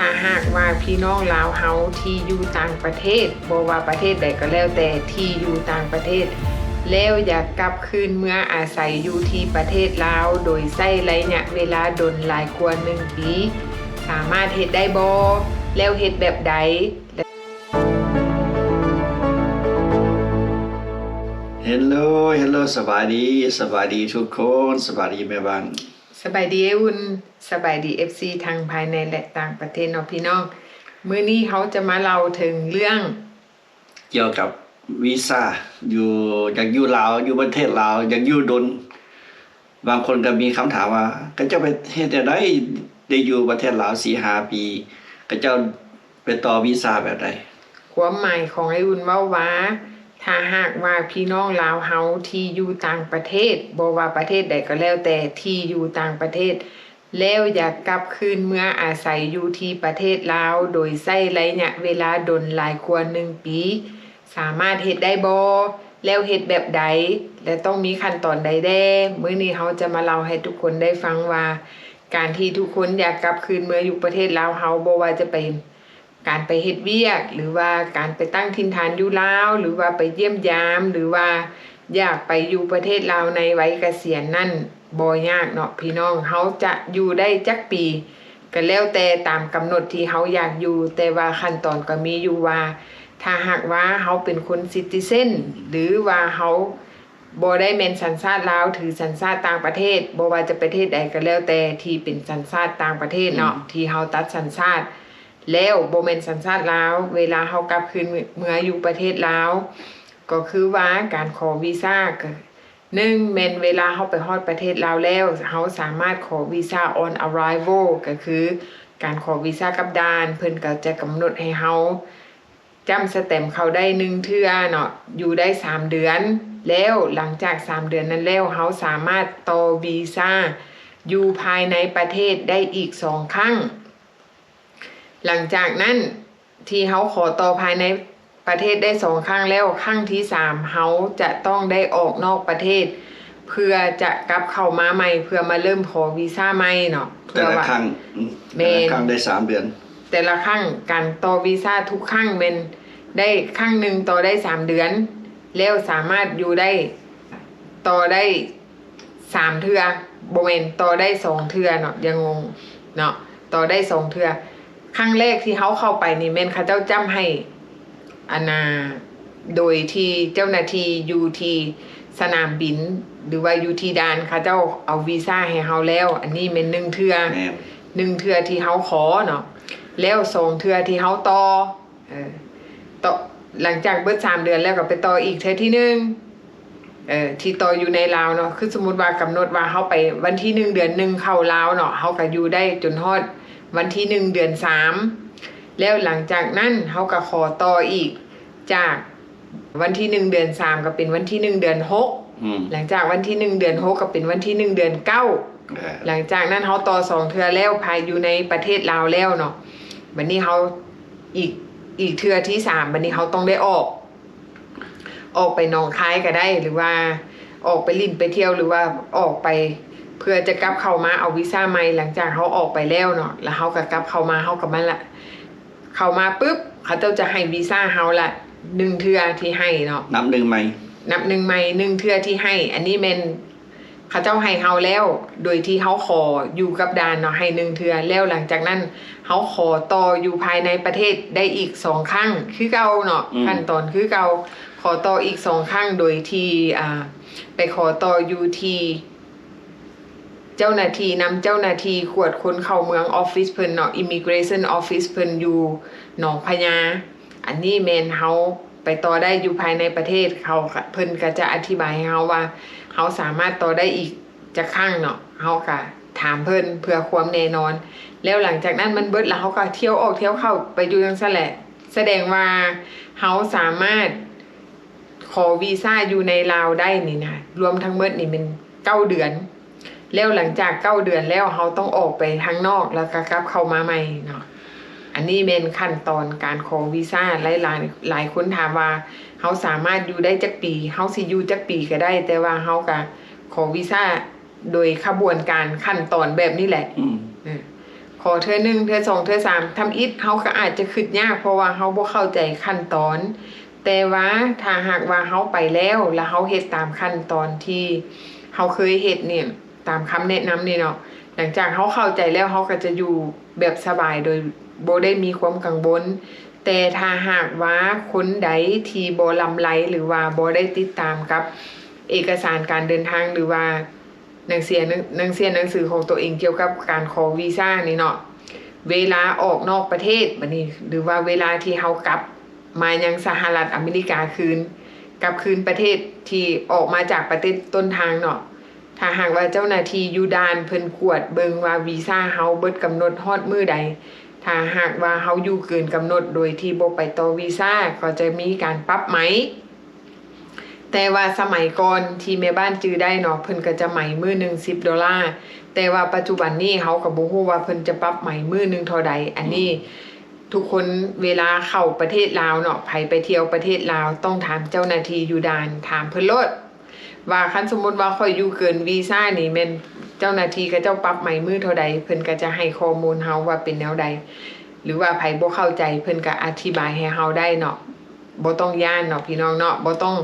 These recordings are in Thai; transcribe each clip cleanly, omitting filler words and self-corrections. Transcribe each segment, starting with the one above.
ถ้าหากว่าพี่น้องลาวเฮาที่อยู่ต่างประเทศบ่ว่าประเทศใดก็แล้วแต่ที่อยู่ต่างประเทศแล้วอยากกลับคืนเมื่ออาศัยอยู่ที่ประเทศลาวโดยใช้ระยะเวลาดนหลายกว่า1 ปีสามารถเฮ็ดได้บ่แล้วเฮ็ดแบบใดHello สบายดีทุกคนสบายดีแม่บ้านสบายดีอุ่นสบายดี FC ทางภายในและต่างประเทศเนาะพี่น้องมื้อนี้เขาจะมาเล่าถึงเรื่องเกี่ยวกับวีซ่าอยากอยู่ลาวอยู่ประเทศลาวอยากอยู่ดนบางคนก็มีคำถามว่าก็จะไปเฮ็ดได้อยู่ประเทศลาว 4-5 ปีก็จะไปต่อวีซ่าแบบใดความหมายของไอ้อุ่นว่าถ้าหากว่าพี่น้องลาวเฮาที่อยู่ต่างประเทศบ่ว่าประเทศใดก็แล้วแต่ที่อยู่ต่างประเทศแล้วอยากกลับคืนเมื่ออาศัยอยู่ที่ประเทศลาวโดยใช้ระยะเวลาดนหลายกว่า1 ปีสามารถเฮ็ดได้บ่แล้วเฮ็ดแบบใดและต้องมีขั้นตอนใดแด่มื้อนี้เฮาจะมาเล่าให้ทุกคนได้ฟังว่าการที่ทุกคนอยากกลับคืนเมื่ออยู่ประเทศลาวเฮาบ่ว่าจะเป็นการไปเฮ็ดเวียกหรือว่าการไปตั้งถิ่นฐานอยู่ลาวหรือว่าไปเยี่ยมยามหรือว่าอยากไปอยู่ประเทศลาวในวัยเกษียณนั่นบ่ยากเนาะพี่น้องเฮาจะอยู่ได้จักปีก็แล้วแต่ตามกำหนดที่เฮาอยากอยู่แต่ว่าขั้นตอนก็มีอยู่ว่าถ้าหากว่าเฮาเป็นคนซิติเซนหรือว่าเฮาบ่ได้แม่นสัญชาติลาวถือสัญชาติต่างประเทศบ่ว่าจะประเทศใดก็แล้วแต่ที่เป็นสัญชาติต่างประเทศเนาะที่เฮาตัดสัญชาติแล้วบ่แม่นสัญชาติลาวเวลาเฮากลับคืนเมื่ออยู่ประเทศลาวก็คือว่าการขอวีซ่าก็1แม่นเวลาเฮาไปฮอดประเทศลาวแล้วเฮาสามารถขอวีซ่า on arrival ก็คือการขอวีซ่ากับด่านเพิ่นก็จะกำหนดให้เฮาจำสแตมป์เขาได้1เทื่อเนาะอยู่ได้3 เดือนแล้วหลังจาก3 เดือนนั้นแล้วเฮาสามารถต่อวีซ่าอยู่ภายในประเทศได้อีก2 ครั้งหลังจากนั้นที่เฮาขอต่อภายในประเทศได้2 ครั้งแล้วครั้งที่3เฮาจะต้องได้ออกนอกประเทศเพื่อจะกลับเข้ามาใหม่เพื่อมาเริ่มขอวีซ่าใหม่เนาะแต่ละครั้งได้3 เดือนแต่ละครั้งการต่อวีซ่าทุกครั้งเป็นได้ครั้งนึงต่อได้3 เดือนแล้วสามารถอยู่ได้ต่อได้3 เทื่อบ่แม่นต่อได้2 เทื่อเนาะยังงงเนาะต่อได้2 เทื่อครั้งแรกที่เขาเข้าไปนี่แม่นเขาเจ้าจำให้โดยที่เจ้าหน้าที่อยู่ที่สนามบินหรือว่าอยู่ที่ด่านเขาเจ้าเอาวีซ่าให้เฮาแล้วอันนี้แม่น1 เทื่อ1 เทื่อที่เฮาขอเนาะแล้ว2 เทื่อที่เฮาต่อหลังจากเบิด3 เดือนแล้วก็ไปต่ออีกเทื่อที่1ที่ต่ออยู่ในลาวเนาะคือสมมุติว่ากำหนดว่าเฮาไปวันที่1 เดือน 1เข้าลาวเนาะเฮาก็อยู่ได้จนฮอดวันที่1 เดือน 3แล้วหลังจากนั้นเฮาก็ขอต่ออีกจากวันที่1 เดือน 3ก็เป็นวันที่1 เดือน 6หลังจากวันที่1 เดือน 6ก็เป็นวันที่1 เดือน 9หลังจากนั้นเฮาต่อ2 เทื่อแล้วภายอยู่ในประเทศลาวแล้วเนาะบัดนี้เฮาอีกเทื่อที่3บัดนี้เฮาต้องได้ออกไปหนองคายก็ได้หรือว่าออกไปลิ้นไปเที่ยวหรือว่าออกไปเพื่อจะกลับเข้ามาเอาวีซ่าใหม่หลังจากเขาออกไปแล้วเนาะแล้วเขาก็กลับเข้ามาเขากับมันละเข้ามาปุ๊บเขาจะให้วีซ่าเฮาละ1 เทื่อที่ให้เนาะนับ1 ใหม่1 เทื่อที่ให้อันนี้แม่นเขาเจ้าให้เฮาแล้วโดยที่เขาขออยู่กับด่านเนาะให้1 เทื่อแล้วหลังจากนั้นเขาขอต่ออยู่ภายในประเทศได้อีก2 ครั้งคือเก่าเนาะขั้นตอนคือเก่าขอต่ออีก2 ครั้งโดยที่ไปขอต่ออยู่ที่เจ้าหน้าที่นำเจ้าหน้าที่ขวดคนเข้าเมืองออฟฟิศเพิ่นเนาะ Immigration Office เพิ่นอยู่หนองพญาอันนี้แม่นเฮาไปต่อได้อยู่ภายในประเทศเขาเพิ่นก็จะอธิบายให้เฮาว่าเฮาสามารถต่อได้อีกจักครั้งเนาะเฮาก็ถามเพิ่นเพื่อความแน่นอนแล้วหลังจากนั้นมันเบิดแล้วเฮาก็เที่ยวออกเที่ยวเข้าไปอยู่จังซั่นแหละแสดงว่าเฮาสามารถขอวีซ่าอยู่ในลาวได้นี่นะรวมทั้งหมดนี่เป็น9 เดือนแล้วหลังจาก9 เดือนแล้วเขาต้องออกไปข้างนอกแล้วก็กลับเข้ามาใหม่เนาะอันนี้เป็นขั้นตอนการขอวีซ่าหลายคนถามว่าเขาสามารถอยู่ได้จักปีเขาสิอยู่จักปีก็ได้แต่ว่าเขาก็ขอวีซ่าโดยขบวนการขั้นตอนแบบนี้แหละ ขอเทื่อ1เทื่อ2เทื่อ3ทำอิฐเฮาก็อาจจะคิดยากเพราะว่าเฮาบ่เข้าใจขั้นตอนแต่ว่าถ้าหากว่าเฮาไปแล้วเฮาเฮ็ดตามขั้นตอนที่เฮาเคยเฮ็ดเนี่ยตามคำแนะนำนี่เนาะหลังจากเฮาเข้าใจแล้วเฮาก็จะอยู่แบบสบายโดยบ่ได้มีความกังวลแต่ถ้าหากว่าคนใดที่บ่ลำไรหรือว่าบ่ได้ติดตามกับเอกสารการเดินทางหรือว่าหนังสือของตัวเองเกี่ยวกับการขอวีซ่านี่เนาะเวลาออกนอกประเทศบัดนี้หรือว่าเวลาที่เฮากลับมายังสหรัฐอเมริกากลับคืนประเทศที่ออกมาจากประเทศต้นทางเนาะถ้าหากว่าเจ้าหน้าที่อยู่ด่านเพิ่นกวดเบิ่งว่าวีซ่าเฮาเบิดกำหนดฮอดมื้อใดถ้าหากว่าเฮาอยู่เกินกำหนดโดยที่บ่ไปต่อวีซ่าก็จะมีการปรับไหมแต่ว่าสมัยก่อนที่แม่บ้านจื้อได้เนาะเพิ่นก็จะไหมมื้อนึง$10แต่ว่าปัจจุบันนี้เฮาก็บ่ฮู้ว่าเพิ่นจะปรับไหมมื้อนึงเท่าใดอันนี้ทุกคนเวลาเข้าประเทศลาวเนาะไผไปเที่ยวประเทศลาวต้องถามเจ้าหน้าที่อยู่ด่านถามเพิ่นโลดว่าคันสมมุติว่าค่อยอยู่เกินวีซ่านี่แม่นเจ้าหน้าที่เขาเจ้าปรับไหมมื้อเท่าใดเพิ่นก็จะให้ข้อมูลเฮาว่าเป็นแนวใดหรือว่าไผบ่เข้าใจเพิ่นก็อธิบายให้เฮาได้เนาะบ่ต้องย้านเนาะพี่น้องเนาะบ่ต้อง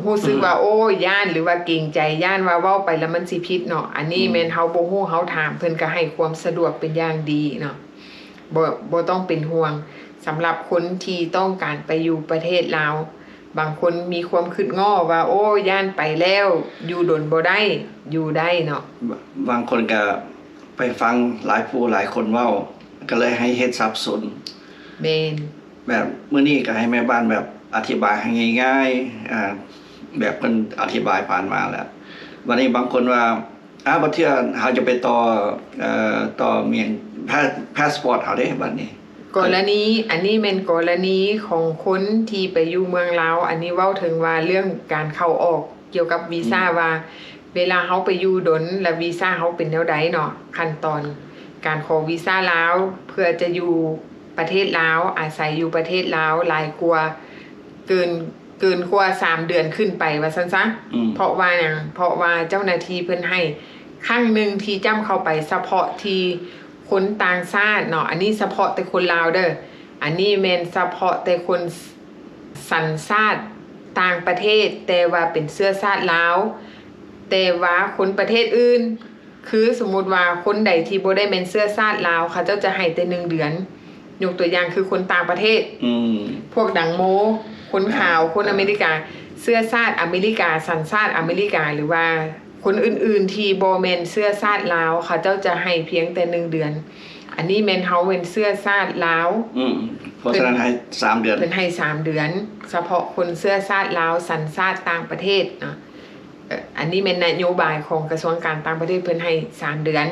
รู้สึกว่าโอ้ย้านหรือว่าเกรงใจย้านว่าเว้าไปแล้วมันสิผิดเนาะอันนี้แม่นเฮาบ่ฮู้เฮาถามเพิ่นก็ให้ความสะดวกเป็นอย่างดีเนาะบ่ต้องเป็นห่วงสำหรับคนที่ต้องการไปอยู่ประเทศลาวบางคนมีความคิดง้อว่าโอ้ย้านไปแล้วอยู่ดนบ่ได้อยู่ได้เนาะบางคนก็ไปฟังหลายผู้หลายคนเว้าก็เลยให้เฮ็ดสับสนแม่นแบบมื้อนี้ก็ให้แม่บ้านแบบอธิบายให้ง่ายๆแบบเพิ่นอธิบายผ่านมาแล้ววันนี้บางคนว่าบ่เทื่อเฮาจะไปต่อเมียงพาสปอร์ตเฮาเด้บัดนี้กรณีอันนี้เป็นกรณีของคนที่ไปอยู่เมืองลาวอันนี้เว้าถึงว่าเรื่องการเข้าออกเกี่ยวกับวีซ่าว่าเวลาเฮาไปอยู่ดนแล้ววีซ่าเฮาเป็นแนวใดเนาะขั้นตอนการขอวีซ่าลาวเพื่อจะอยู่ประเทศลาวอาศัยอยู่ประเทศลาวหลายกว่าเกินกว่า3เดือนขึ้นไปว่าซั่นซะเพราะว่าหยังเพราะว่าเจ้าหน้าที่เพิ่นให้ครั้งนึงที่จ้ำเข้าไปเฉพาะที่คนต่างชาติเนาะอันนี้เฉพาะแต่คนลาวเด้ออันนี้แม่นเฉพาะแต่คนสัญชาติต่างประเทศแต่ว่าเป็นเชื้อชาติลาวแต่ว่าคนประเทศอื่นคือสมมุติว่าคนใดที่บ่ได้แม่นเชื้อชาติลาวเขาเจ้าจะให้แต่1เดือนยกตัวอย่างคือคนต่างประเทศพวกดังโมคนขาวคนอเมริกาเชื้อชาติอเมริกาสัญชาติอเมริกาหรือว่าคนอื่นๆที่บ่แม่นเชื้อชาติลาวเขาเจ้าจะให้เพียงแต่1เดือนอันนี้แม่นเฮาเป็นเชื้อชาติลาวเพราะฉะนั้นให้3เดือนเพิ่นให้3เดือนเฉพาะคนเชื้อชาติลาวสัญชาติต่างประเทศเนาะอันนี้แม่นนโยบายของกระทรวงการต่างประเทศเพิ่นให้3เดือน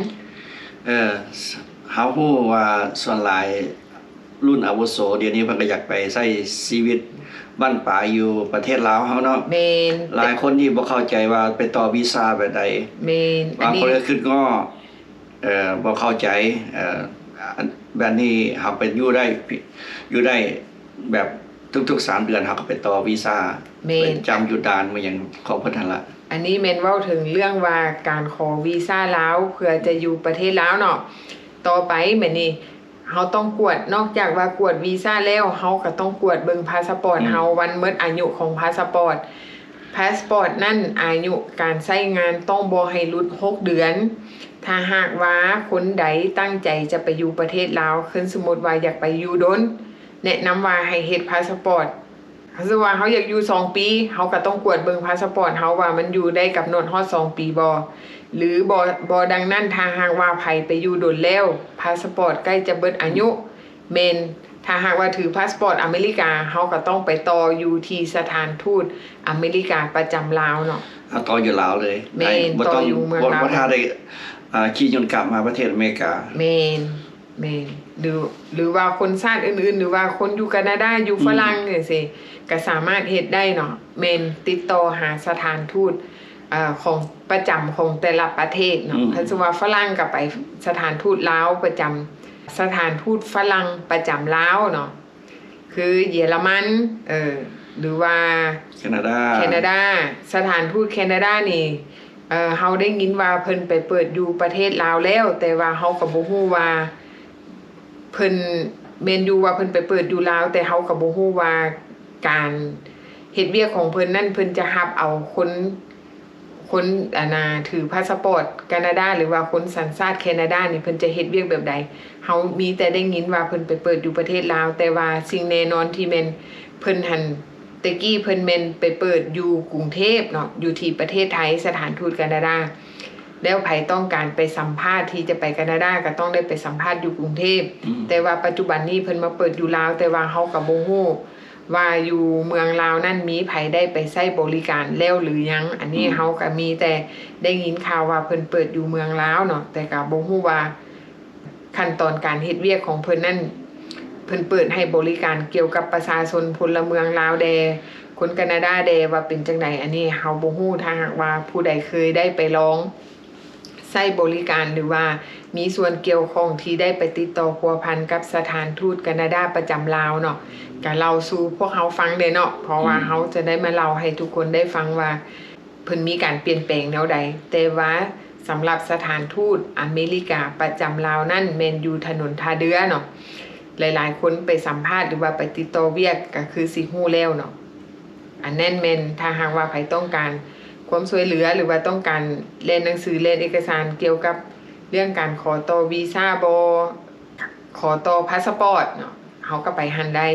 เฮาฮู้ว่าส่วนหลายรุ่นอาวุโสเดี๋ยวนี้เพิ่นก็อยากไปใช้ชีวิตบ้านป่าอยู่ประเทศลาวเฮาเนาะแม่นหลายคนที่บ่เข้าใจว่าไปต่อวีซ่าแบบใดแม่นบางคนก็คิดง้อบ่เข้าใจแบบนี้เฮาไปอยู่ได้แบบทุกๆ3เดือนเฮาก็ไปต่อวีซ่าไปจำอยู่ด่านมาอย่างของเพิ่นนั่นล่ะอันนี้แม่นเว้าถึงเรื่องว่าการขอวีซ่าลาวเพื่อจะอยู่ประเทศลาวเนาะต่อไปแม่นี่เฮาต้องกวดนอกจากว่ากวดวีซ่าแล้วเฮาก็ต้องกวดเบิ่งพาสปอร์ตเฮาวันหมดอายุของพาสปอร์ตนั่นอายุการใช้งานต้องบ่ให้หลุด6เดือนถ้าหากว่าคนใดตั้งใจจะไปอยู่ประเทศลาวคือสมมุติว่าอยากไปอยู่ดนแนะนำว่าให้เฮ็ดพาสปอร์ตคือว่าเฮาอยากอยู่2ปีเฮาก็ต้องกวดเบิ่งพาสปอร์ตเฮาว่ามันอยู่ได้กำหนดฮอด2ปีบ่หรือบ่ดังนั้นถ้าหากว่าไผไปอยู่ดนแล้วพาสปอร์ตใกล้จะเบิดอายุแม่นถ้าหากว่าถือพาสปอร์ตอเมริกาเฮาก็ต้องไปต่ออยู่ที่สถานทูตอเมริกาประจำลาวเนาะต่ออยู่ลาวเลยแม่นต่ออยู่เมืองลาวบ่ทันได้ขี่ยนต์กลับมาประเทศอเมริกาแม่นหรือว่าคนชาติอื่นๆหรือว่าคนอยู่แคนาดาอยู่ฝรั่งจังซี่ก็สามารถเฮ็ดได้เนาะแม่นติดต่อหาสถานทูตของประจำของแต่ละประเทศเนาะถ้าสมมุติว่าฝรั่งก็ไปสถานทูตลาวประจำสถานทูตฝรั่งประจำลาวเนาะคือเยอรมันหรือว่าแคนาดาสถานทูตแคนาดานี่ เฮาได้ยินว่าเพิ่นไปเปิดอยู่ประเทศลาวแล้วแต่ว่าเฮาก็บ่ฮู้ว่าเพิ่นแม่นอยู่ว่าเพิ่นไปเปิดอยู่ลาวแต่เฮาก็บ่ฮู้ว่าการเฮ็ดเวียกของเพิ่นนั่นเพิ่นจะรับเอาคนถือพาสปอร์ตแคนาดาหรือว่าคนสัญชาติแคนาดานี่เพิ่นจะเฮ็ดเวียกแบบใดเฮามีแต่ได้ยินว่าเพิ่นไปเปิดอยู่ประเทศลาวแต่ว่าสิ่งแน่นอนที่แม่นเพิ่นหันตะกี้เพิ่นแม่นไปเปิดอยู่กรุงเทพเนาะอยู่ที่ประเทศไทยสถานทูตแคนาดาแล้วไผต้องการไปสัมภาษณ์ที่จะไปแคนาดาก็ต้องได้ไปสัมภาษณ์อยู่กรุงเทพแต่ว่าปัจจุบันนี้เพิ่นมาเปิดอยู่ลาวแต่ว่าเฮาก็บ่ฮู้ว่าอยู่เมืองลาวนั่นมีไผได้ไปใช้บริการแล้วหรือยังอันนี้เฮาก็มีแต่ได้ยินข่าวว่าเพิ่นเปิดอยู่เมืองลาวเนาะแต่ก็บ่ฮู้ว่าขั้นตอนการเฮ็ดเวียกของเพิ่นนั่นเพิ่นเปิดให้บริการเกี่ยวกับประชาชนพลเมืองลาวแดคนแคนาดาแดว่าเป็นจังไดอันนี้เฮาบ่ฮู้ถ้าหากว่าผู้ใดเคยได้ไปลองใช้บริการหรือว่ามีส่วนเกี่ยวข้องที่ได้ไปติดต่อพัวพันกับสถานทูตแคนาดาประจำลาวเนาะก็เล่าสู่พวกเฮาฟังเด้เนาะเพราะว่าเฮาจะได้มาเล่าให้ทุกคนได้ฟังว่าเพิ่นมีการเปลี่ยนแปลงแนวใดแต่ว่าสำหรับสถานทูตอเมริกาประจำลาวนั่นแม่นอยู่ถนนท่าเรือเนาะหลายๆคนไปสัมภาษณ์หรือว่าไปติดต่อเวียกก็คือสิฮู้แล้วเนาะอันนั้นแม่นถ้าหากว่าใครต้องการความช่วยเหลือหรือว่าต้องการเล่นหนังสือเล่นเอกสารเกี่ยวกับเรื่องการขอต่อวีซ่าบ่ขอต่อพาสปอร์ตเนาะเฮาก็ไปหันได้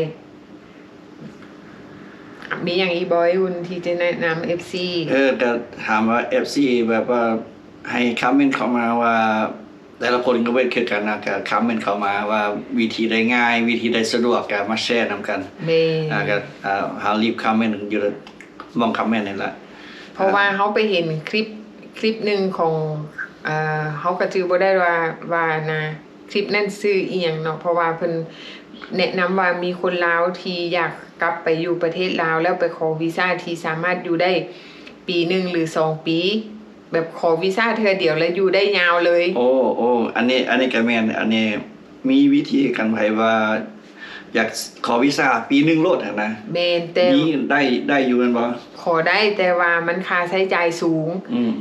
มีอย่างอีบอยอุ่นที่จะแนะนำ FC ก็ถามว่า FC แบบว่าให้คอมเมนต์เข้ามาว่าแต่ละคนก็เว้นคือกันนะก็คอมเมนต์เข้ามาว่าวิธีได้ง่ายวิธีได้สะดวกก็มาแชร์นํกันแม่ก็เฮารีบคอมเมนต์อยู่มองคอมเมนต์นี่ล่ะเพราะว่าเฮาไปเห็นคลิปนึงของเฮาก็จื่อบ่ได้ว่านะคลิปนั้นชื่ออีหยังเนาะเพราะว่าเพิ่นแนะนำว่ามีคนลาวที่อยากกลับไปอยู่ประเทศลาวแล้วไปขอวีซ่าที่สามารถอยู่ได้ปีนึงหรือ2ปีแบบขอวีซ่าเทื่อเดียวแล้วอยู่ได้ยาวเลยโอ้อันนี้ก็แม่นอันนี้มีวิธีกันไผว่าอยากขอวีซ่าปีนึงโลดนะแม่นแต่นี่ได้อยู่แม่นบ่ขอได้แต่ว่ามันค่าใช้จ่ายสูง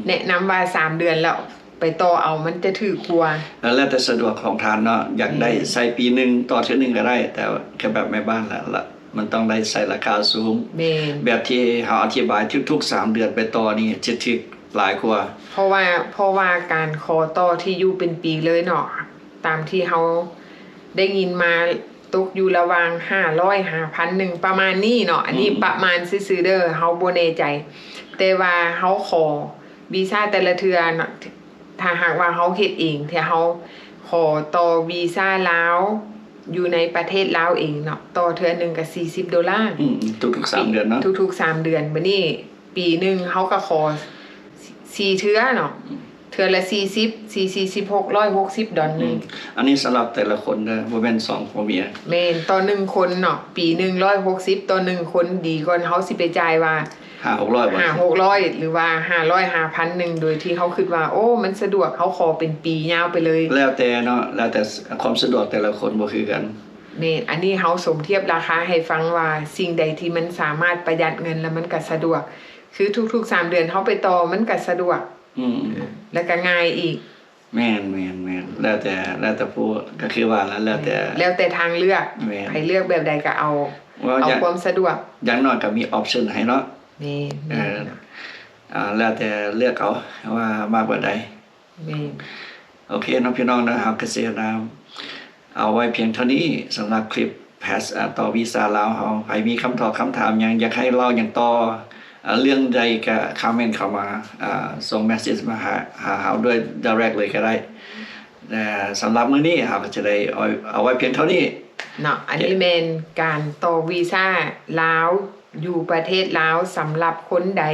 แนะนำว่า3เดือนแล้วไปต่อเอามันจะถือกว่าแล้วแต่สะดวกของทานเนาะอยากได้ใส่ปีนึงต่อเทื่อนึงก็ได้แต่แค่แบบแม่บ้านละมันต้องได้ใส่ราคาสูงแบบที่เฮาอธิบายทุกๆ3เดือนไปต่อนี่จะถึกหลายกว่าเพราะว่าการขอต่อที่อยู่เป็นปีเลยเนาะตามที่เฮาได้ยินมาตกอยู่ระหว่าง500 5,000ประมาณนี้เนาะอันนี้ประมาณซื่อๆเด้อเฮาบ่แน่ใจแต่ว่าเฮาขอวีซ่าแต่ละเทื่อเนาะถ้าหากว่าเฮาเฮ็ดเองที่เฮาขอต่อวีซ่าลาวอยู่ในประเทศลาวเองเนาะต่อเทื่อนึงก็$40ทุกๆ3เดือนเนาะทุกๆ3เดือนบัดนี้ปีนึงเฮาก็ขอ4เทื่อเนาะเทื่อละ40 46 160ดอลนึงอันนี้สำหรับแต่ละคนเด้อบ่แม่น2ผัวเมียแม่นต่อ1คนเนาะปีนึง160ต่อ1คนดีกว่าเฮาสิไปจ่ายว่า500-600บ่500หรือว่า500 5,000นึงโดยที่เฮาคิดว่าโอ้มันสะดวกเฮาขอเป็นปียาวไปเลยแล้วแต่เนาะแล้วแต่ความสะดวกแต่ละคนบ่คือกันแม่นอันนี้เฮาสมเทียบราคาให้ฟังว่าสิ่งใดที่มันสามารถประหยัดเงินแล้วมันก็สะดวกคือทุกๆ3เดือนเฮาไปต่อมันก็สะดวกแล้วก็ง่ายอีกแม่นแล้วแต่ผู้ก็คือว่าแล้วแต่ทางเลือกให้เลือกแบบใดก็เอาความสะดวกอย่างน้อยก็มีออปชั่นให้เนาะนี่แล้วแต่เลือกเอาว่ามากกว่าใดโอเคเนาะพี่น้องนะครับเกษตรเอาไว้เพียงเท่านี้สำหรับคลิปแพสต่อวีซ่าลาวเฮาใครมีคำถามหยังอยากให้เล่าหยังต่อเรื่องใดก็คอมเมนต์เข้ามาส่งเมสเสจมาหาเฮาด้วย direct เลยก็ได้สำหรับมื้อนี้เฮาก็จะได้เอาไว้เพียงเท่านี้เนาะอันนี้เป็นการต่อวีซ่าลาวอยู่ประเทศลาวสำหรับคนใด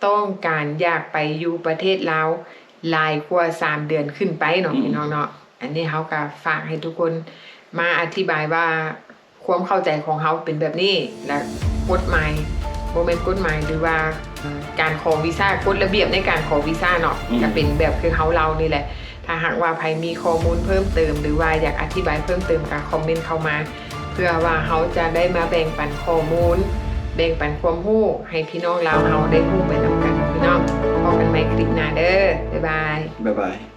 ต้องการอยากไปอยู่ประเทศลาวหลายกว่า3เดือนขึ้นไปเนาะพี่น้องเนาะอันนี้เฮาก็ฝากให้ทุกคนมาอธิบายว่าความเข้าใจของเฮาเป็นแบบนี้และกฎหมายบ่แม่นกฎหมายหรือว่าการขอวีซ่ากฎระเบียบในการขอวีซ่าเนาะก็เป็นแบบคือเฮาเล่านี่แหละถ้าหากว่าใครมีข้อมูลเพิ่มเติมหรือว่าอยากอธิบายเพิ่มเติมก็คอมเมนต์เข้ามาเพื่อว่าเฮาจะได้มาแบ่งปันข้อมูลแบ่งปันความรู้ให้พี่น้องลาวเฮาได้รู้ไปนำกันพี่น้อง พอกันใหม่คลิปหน้าเด้อบ๊ายบาย บ๊ายบาย